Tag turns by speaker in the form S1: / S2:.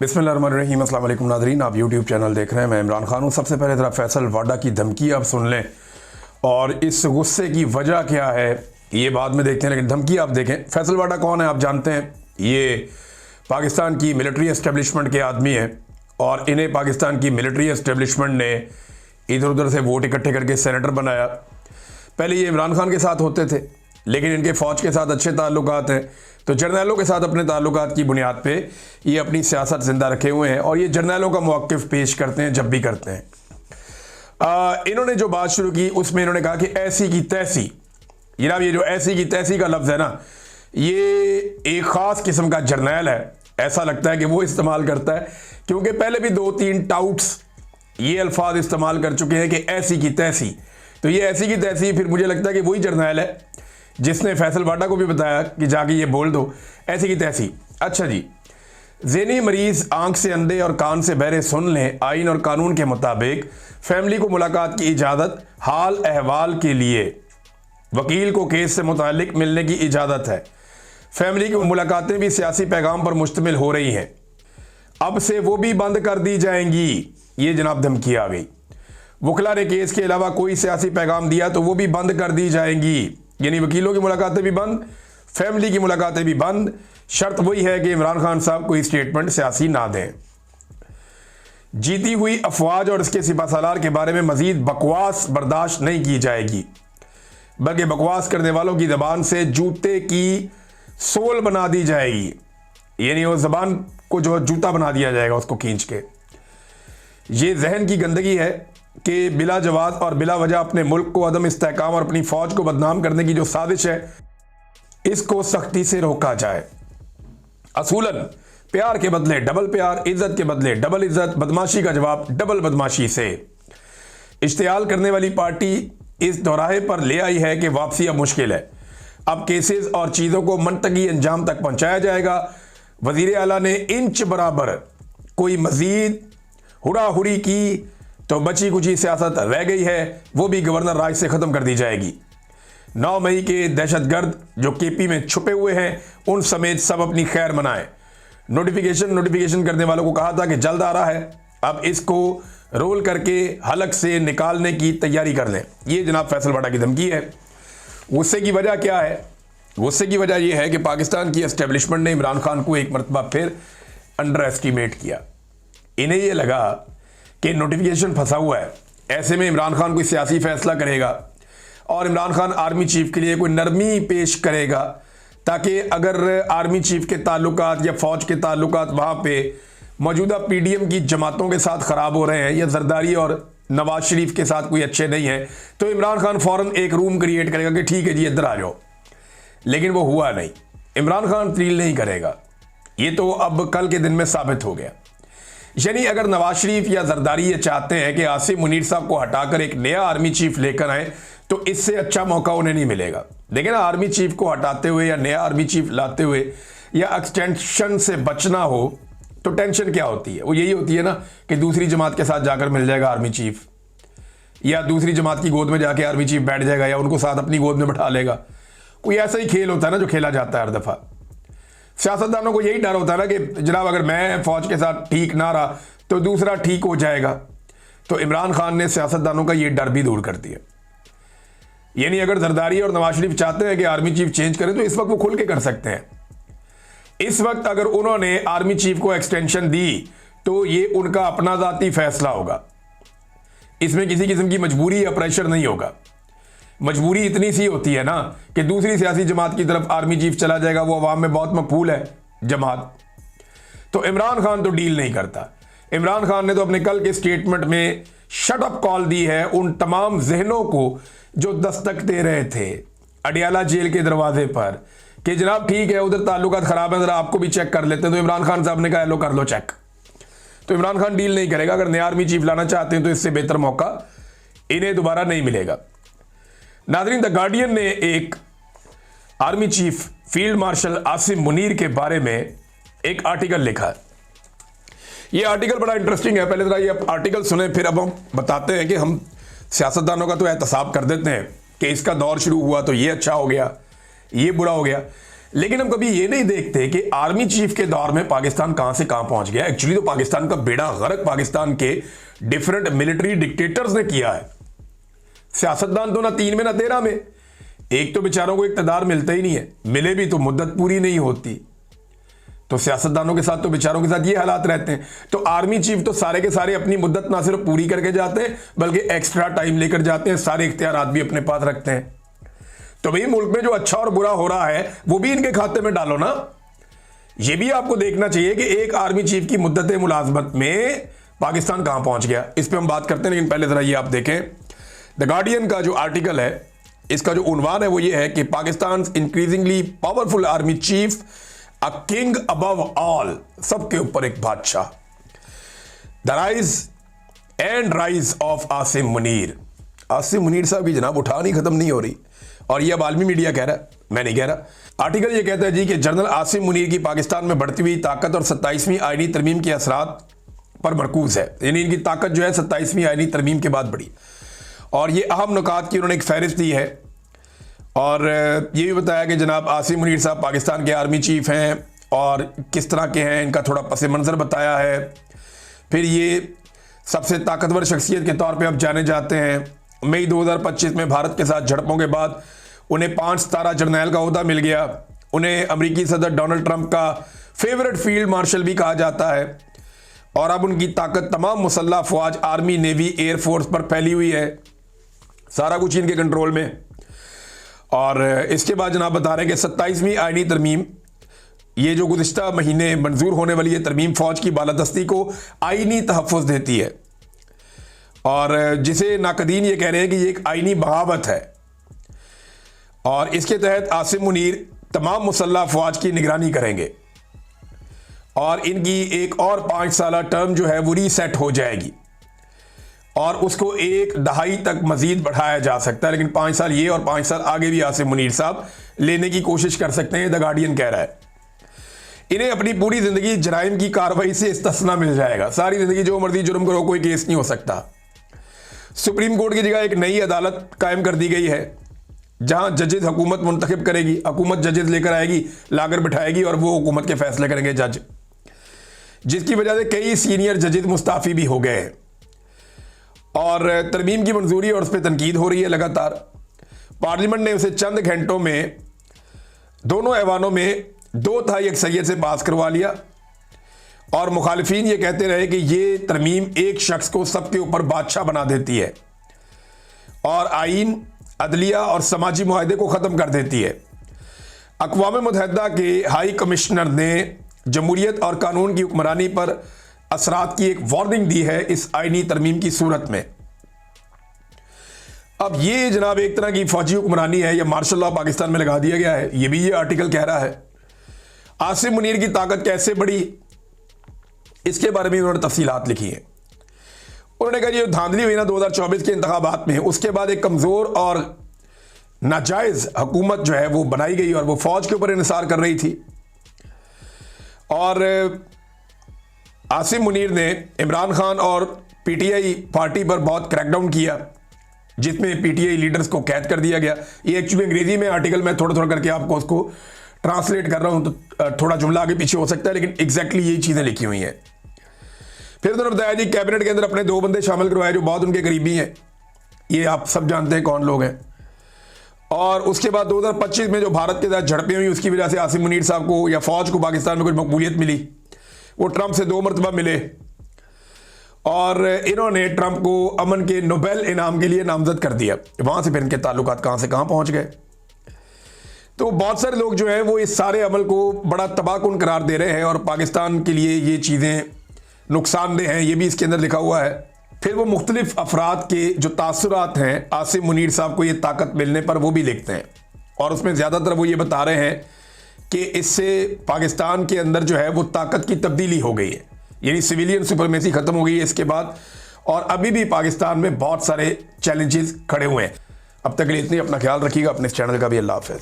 S1: बिस्मिल्लाहिर्रहमानिर्रहीम। अस्सलाम वालेकुम नाज़रीन, आप यूट्यूब चैनल देख रहे हैं। मैं इमरान खान हूँ। सबसे पहले ज़रा फैसल वाडा की धमकी आप सुन लें और इस गुस्से की वजह क्या है ये बाद में देखते हैं, लेकिन धमकी आप देखें। फैसल वाडा कौन है आप जानते हैं। ये पाकिस्तान की मिलिट्री एस्टेब्लिशमेंट के आदमी हैं और इन्हें पाकिस्तान की मिलिट्री एस्टेब्लिशमेंट ने इधर उधर से वोट इकट्ठे करके सेनेटर बनाया। पहले ये इमरान खान के साथ होते थे, लेकिन इनके फ़ौज के साथ अच्छे ताल्लुकात हैं, तो जर्नैलों के साथ अपने ताल्लुकात की बुनियाद पे ये अपनी सियासत ज़िंदा रखे हुए हैं और ये जर्नैलों का मौक़िफ़ पेश करते हैं जब भी करते हैं। इन्होंने जो बात शुरू की उसमें इन्होंने कहा कि ऐसी की तैसी। जनाब, ये जो ऐसी की तैसी का लफ्ज़ है ना, ये एक ख़ास किस्म का जर्नैल है। ऐसा लगता है कि वो इस्तेमाल करता है, क्योंकि पहले भी 2-3 टाउट्स ये अल्फाज इस्तेमाल कर चुके हैं कि ऐसी की तैसी। तो ये ऐसी की तैसी फिर मुझे लगता है कि वही जर्नैल है जिसने फैसल वाडा को भी बताया कि जाके ये बोल दो ऐसी की तैसी। अच्छा जी, ज़हनी मरीज आंख से अंधे और कान से बहरे सुन लें। आइन और कानून के मुताबिक फैमिली को मुलाकात की इजाज़त, हाल अहवाल के लिए वकील को केस से मुतालिक मिलने की इजाज़त है। फैमिली की मुलाकातें भी सियासी पैगाम पर मुश्तमिल हो रही हैं, अब से वो भी बंद कर दी जाएंगी। ये जनाब धमकी आ गई। वकला ने केस के अलावा कोई सियासी पैगाम दिया तो वो भी बंद कर दी जाएंगी। यानी वकीलों की मुलाकातें भी बंद, फैमिली की मुलाकातें भी बंद। शर्त वही है कि इमरान खान साहब कोई स्टेटमेंट सियासी ना दें। जीती हुई अफवाज और इसके सिपहसालार के बारे में मजीद बकवास बर्दाश्त नहीं की जाएगी, बल्कि बकवास करने वालों की ज़बान से जूते की सोल बना दी जाएगी। यानी वो ज़बान को जो जूता बना दिया जाएगा उसको खींच के। ये जहन की गंदगी है कि बिला जवाब और बिला वजह अपने मुल्क को अदम इस्तेहकाम और अपनी फ़ौज को बदनाम करने की जो साजिश है, इसको सख्ती से रोका जाए। असूलन प्यार के बदले डबल प्यार, इज्जत के बदले डबल इज्जत, बदमाशी का जवाब डबल बदमाशी से। इश्तियाल करने वाली पार्टी इस दोराहे पर ले आई है कि वापसी अब मुश्किल है। अब केसेस और चीज़ों को मंतकी अंजाम तक पहुंचाया जाएगा। वज़ीर आला ने इंच बराबर कोई मज़ीद हुड़ाहुड़ी की तो बची कुची सियासत रह गई है, वो भी गवर्नर राज से ख़त्म कर दी जाएगी। 9 मई के दहशतगर्द जो केपी में छुपे हुए हैं उन समेत सब अपनी खैर मनाएं। नोटिफिकेशन करने वालों को कहा था कि जल्द आ रहा है, अब इसको रोल करके हलक से निकालने की तैयारी कर लें। ये जनाब फैसल वाडा की धमकी है। गुस्से की वजह क्या है? गुस्से की वजह यह है कि पाकिस्तान की एस्टेब्लिशमेंट ने इमरान खान को एक मरतबा फिर अंडर एस्टिमेट किया। इन्हें यह लगा कि नोटिफिकेशन फंसा हुआ है, ऐसे में इमरान खान कोई सियासी फैसला करेगा और इमरान खान आर्मी चीफ के लिए कोई नरमी पेश करेगा, ताकि अगर आर्मी चीफ के ताल्लुकात या फ़ौज के ताल्लुकात वहाँ पे मौजूदा पीडीएम की जमातों के साथ ख़राब हो रहे हैं या जरदारी और नवाज शरीफ के साथ कोई अच्छे नहीं हैं, तो इमरान खान फ़ौरन एक रूम क्रिएट करेगा कि ठीक है जी इधर आ जाओ। लेकिन वो हुआ नहीं। इमरान खान तब्दील नहीं करेगा, ये तो अब कल के दिन में साबित हो गया। यानी अगर नवाज शरीफ या जरदारी ये चाहते हैं कि आसिम मुनीर साहब को हटाकर एक नया आर्मी चीफ लेकर आए, तो इससे अच्छा मौका उन्हें नहीं मिलेगा। देखिए ना, आर्मी चीफ को हटाते हुए या नया आर्मी चीफ लाते हुए या एक्सटेंशन से बचना हो तो टेंशन क्या होती है? वो यही होती है ना कि दूसरी जमात के साथ जाकर मिल जाएगा आर्मी चीफ, या दूसरी जमात की गोद में जाके आर्मी चीफ बैठ जाएगा, या उनको साथ अपनी गोद में बैठा लेगा। कोई ऐसा ही खेल होता है ना जो खेला जाता है हर दफ़ा। सियासतदानों को यही डर होता है ना कि जनाब अगर मैं फ़ौज के साथ ठीक ना रहा तो दूसरा ठीक हो जाएगा। तो इमरान खान ने सियासतदानों का ये डर भी दूर कर दिया। यानी अगर जरदारी और नवाज शरीफ चाहते हैं कि आर्मी चीफ चेंज करें तो इस वक्त वो खुल के कर सकते हैं। इस वक्त अगर उन्होंने आर्मी चीफ को एक्सटेंशन दी तो ये उनका अपना ज़ाती फैसला होगा, इसमें किसी किस्म की मजबूरी या प्रेशर नहीं होगा। मजबूरी इतनी सी होती है ना कि दूसरी सियासी जमात की तरफ आर्मी चीफ चला जाएगा, वो अवाम में बहुत मकबूल है जमात। तो इमरान खान तो डील नहीं करता। इमरान खान ने तो अपने कल के स्टेटमेंट में शट अप कॉल दी है उन तमाम जहनों को जो दस्तक दे रहे थे अडियाला जेल के दरवाजे पर कि जनाब ठीक है उधर ताल्लुकात खराब है, जरा आपको भी चेक कर लेते हैं। तो इमरान खान साहब ने कहा लो कर लो चेक। तो इमरान खान डील नहीं करेगा। अगर नया आर्मी चीफ लाना चाहते हैं तो इससे बेहतर मौका इन्हें दोबारा नहीं मिलेगा। नाज़रीन, द गार्डियन ने एक army chief field marshal Asim Munir के बारे में एक आर्टिकल लिखा है। ये आर्टिकल बड़ा इंटरेस्टिंग है। पहले जरा ये आर्टिकल सुने, फिर अब हम बताते हैं कि हम सियासतदानों का तो एहतसाब कर देते हैं कि इसका दौर शुरू हुआ तो ये अच्छा हो गया, ये बुरा हो गया। लेकिन हम कभी ये नहीं देखते कि आर्मी चीफ के दौर में पाकिस्तान कहां से कहां पहुंच गया। एक्चुअली तो पाकिस्तान का बेड़ा गर्क पाकिस्तान के डिफरेंट मिलिट्री डिक्टेटर्स ने किया है। सियासतदान तो ना 3 में ना 13 में, एक तो बेचारों को इक़्तिदार मिलता ही नहीं है, मिले भी तो मुद्दत पूरी नहीं होती। तो सियासतदानों के साथ तो बेचारों के साथ ये हालात रहते हैं। तो आर्मी चीफ तो सारे के सारे अपनी मुद्दत ना सिर्फ पूरी करके जाते हैं बल्कि एक्स्ट्रा टाइम लेकर जाते हैं, सारे इख्तियारात भी अपने पास रखते हैं। तो भाई मुल्क में जो अच्छा और बुरा हो रहा है वो भी इनके खाते में डालो ना। ये भी आपको देखना चाहिए कि एक आर्मी चीफ की मुद्दत मुलाजमत में पाकिस्तान कहां पहुंच गया। इस पर हम बात करते हैं, लेकिन पहले जरा ये आप देखें द गार्डियन का जो आर्टिकल है, इसका जो उन्वान है वो ये है कि Pakistan increasingly powerful army chief, a king above all, सबके ऊपर एक बादशाह। The rise and rise of Asim Munir. Asim Munir साहब की जनाब उठानी खत्म नहीं हो रही, और ये अब आलमी मीडिया कह रहा है, मैं नहीं कह रहा। आर्टिकल ये कहता है जी कि जनरल आसिम मुनीर की पाकिस्तान में बढ़ती हुई ताकत और 27वीं आईनी तरमीम के असरात पर मरकूज है। यानी इनकी ताकत जो है 27वीं आईनी तरमीम के बाद बढ़ी। और ये अहम नुकात की उन्होंने एक फहरिस्त दी है, और ये भी बताया कि जनाब आसिम मुनीर साहब पाकिस्तान के आर्मी चीफ हैं और किस तरह के हैं, इनका थोड़ा पस मंज़र बताया है। फिर ये सबसे ताकतवर शख्सियत के तौर पे अब जाने जाते हैं। मई 2025 में भारत के साथ झड़पों के बाद उन्हें 5 सितारा जर्नैल का ओहदा मिल गया। उन्हें अमेरिकी सदर डोनाल्ड ट्रंप का फेवरेट फील्ड मार्शल भी कहा जाता है, और अब उनकी ताकत तमाम मुसल्लह अफवाज, आर्मी, नेवी, एयरफोर्स पर फैली हुई है, सारा कुछ इनके कंट्रोल में। और इसके बाद जनाब बता रहे हैं कि 27वीं आईनी तरमीम, ये जो गुज़िश्ता महीने मंजूर होने वाली है तरमीम, फौज की बालादस्ती को आईनी तहफ़्फ़ुज़ देती है, और जिसे नाकदीन ये कह रहे हैं कि ये एक आईनी बगावत है। और इसके तहत आसिम मुनीर तमाम मुसल्लह अफवाज की निगरानी करेंगे, और इनकी एक और 5 साला टर्म जो है वो रीसेट हो जाएगी, और उसको 1 दहाई तक मजीद बढ़ाया जा सकता है। लेकिन 5 साल ये और 5 साल आगे भी आसिम मुनीर साहब लेने की कोशिश कर सकते हैं, द गार्डियन कह रहा है। इन्हें अपनी पूरी जिंदगी जराइम की कार्रवाई से इस्तिस्ना मिल जाएगा। सारी जिंदगी जो मर्जी जुर्म करो, कोई केस नहीं हो सकता। सुप्रीम कोर्ट की जगह एक नई अदालत कायम कर दी गई है, जहां जजेस हुकूमत मुंतखब करेगी, हुकूमत जजेस लेकर आएगी, लाकर बिठाएगी, और वो हुकूमत के फैसले करेंगे जज, जिसकी वजह से कई सीनियर जजेस मुस्ताफ़ी भी हो गए हैं। और तरमीम की मंजूरी और उस पर तनकीद हो रही है लगातार। पार्लियामेंट ने उसे चंद घंटों में दोनों ऐवानों में 2/3 अक्सरियत से पास करवा लिया, और मुखालिफिन ये कहते रहे कि ये तरमीम एक शख्स को सबके ऊपर बादशाह बना देती है, और आइन, अदलिया और समाजी मुआहदे को ख़त्म कर देती है। अक़वाम मुत्तहिदा के हाई कमिश्नर ने जमहूरियत और कानून की हुक्मरानी पर असरात की एक वार्निंग दी है इस आईनी तरमीम की सूरत में। अब ये जनाब एक तरह की फौजी हुक्मरानी है, या मार्शल लॉ पाकिस्तान में लगा दिया गया है, ये भी ये आर्टिकल कह रहा है। आसिम मुनीर की ताकत कैसे बढ़ी, इसके बारे में उन्होंने तफसीलात लिखी है। उन्होंने कहा ये धांधली हुई ना 2024 के इंतखाबात में, उसके बाद एक कमज़ोर और नाजायज़ हुकूमत जो है वो बनाई गई, और वो फौज के ऊपर इन्हिसार कर रही थी। और आसिम मुनीर ने इमरान खान और पीटीआई पार्टी पर बहुत क्रैकडाउन किया, जिसमें पीटीआई लीडर्स को कैद कर दिया गया। ये एक्चुअली अंग्रेजी में आर्टिकल मैं थोड़ा थोड़ा करके आपको उसको ट्रांसलेट कर रहा हूं, तो थोड़ा जुमला आगे पीछे हो सकता है, लेकिन एग्जैक्टली यही चीज़ें लिखी हुई हैं। फिर उन्होंने बताया जी कैबिनेट के अंदर अपने 2 बंदे शामिल करवाए जो बहुत उनके करीबी हैं, ये आप सब जानते हैं कौन लोग हैं। और उसके बाद 2025 में जो भारत के साथ झड़पें हुई, उसकी वजह से आसिम मुनीर साहब को या फौज को पाकिस्तान में कुछ मकबूलियत मिली। वो ट्रंप से 2 मरतबा मिले, और इन्होंने ट्रंप को अमन के नोबेल इनाम के लिए नामजद कर दिया। वहां से फिर इनके ताल्लुकात कहां से कहां पहुंच गए। तो बहुत सारे लोग जो हैं वो इस सारे अमल को बड़ा तबाहकुन करार दे रहे हैं, और पाकिस्तान के लिए ये चीज़ें नुकसानदेह हैं, ये भी इसके अंदर लिखा हुआ है। फिर वो मुख्तलिफ अफराद के जो तासुरात हैं आसिम मुनीर साहब को ये ताकत मिलने पर, वो भी लिखते हैं, और उसमें ज़्यादातर वो ये बता रहे हैं कि इससे पाकिस्तान के अंदर जो है वो ताकत की तब्दीली हो गई है, यानी सिविलियन सुपरमेसी ख़त्म हो गई है इसके बाद, और अभी भी पाकिस्तान में बहुत सारे चैलेंजेस खड़े हुए हैं। अब तक के लिए इतनी, अपना ख्याल रखिएगा, अपने इस चैनल का भी। अल्लाह हाफ़िज़।